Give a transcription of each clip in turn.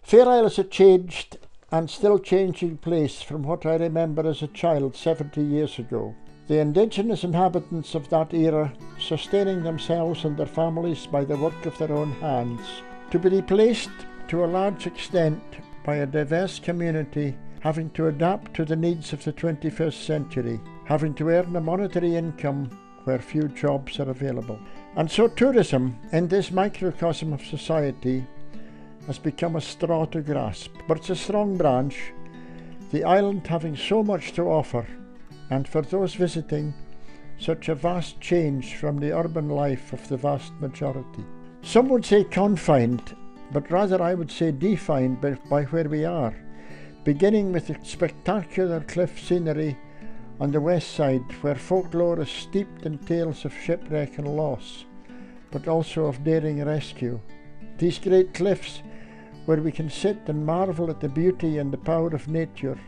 Fair Isle is a changed and still changing place from what I remember as a child 70 years ago. The indigenous inhabitants of that era sustaining themselves and their families by the work of their own hands, to be replaced to a large extent by a diverse community having to adapt to the needs of the 21st century, having to earn a monetary income where few jobs are available. And so tourism in this microcosm of society has become a straw to grasp, but it's a strong branch, the island having so much to offer, and for those visiting, such a vast change from the urban life of the vast majority. Some would say confined, but rather I would say defined by where we are, beginning with the spectacular cliff scenery on the west side, where folklore is steeped in tales of shipwreck and loss, but also of daring rescue. These great cliffs where we can sit and marvel at the beauty and the power of nature,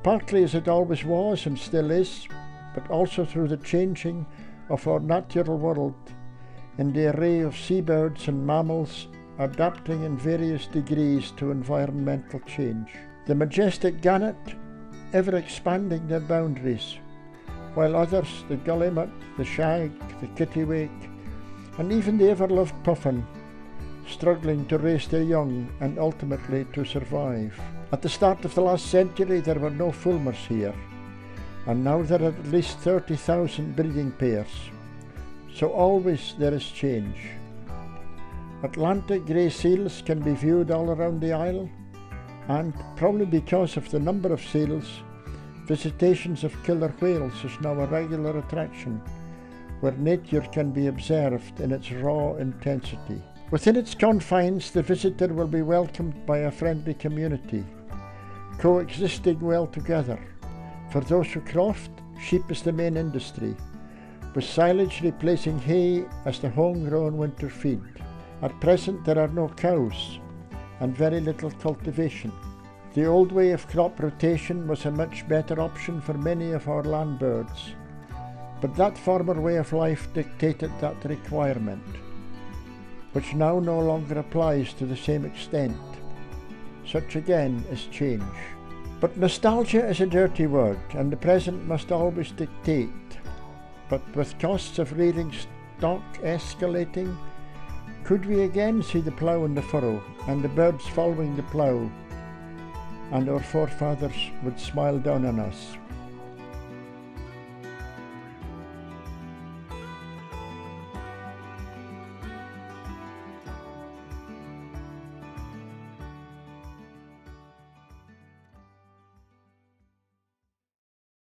partly as it always was and still is, but also through the changing of our natural world in the array of seabirds and mammals adapting in various degrees to environmental change. The majestic gannet ever expanding their boundaries, while others, the guillemot, the shag, the kittiwake, and even the ever-loved puffin, struggling to raise their young and ultimately to survive. At the start of the last century there were no fulmars here, and now there are at least 30,000 breeding pairs, so always there is change. Atlantic grey seals can be viewed all around the isle, and probably because of the number of seals, visitations of killer whales is now a regular attraction, where nature can be observed in its raw intensity. Within its confines, the visitor will be welcomed by a friendly community, coexisting well together. For those who croft, sheep is the main industry, with silage replacing hay as the homegrown winter feed. At present there are no cows and very little cultivation. The old way of crop rotation was a much better option for many of our land birds, but that former way of life dictated that requirement, which now no longer applies to the same extent. Such again is change. But nostalgia is a dirty word, and the present must always dictate. But with costs of rearing stock escalating, could we again see the plough in the furrow, and the birds following the plough, and our forefathers would smile down on us?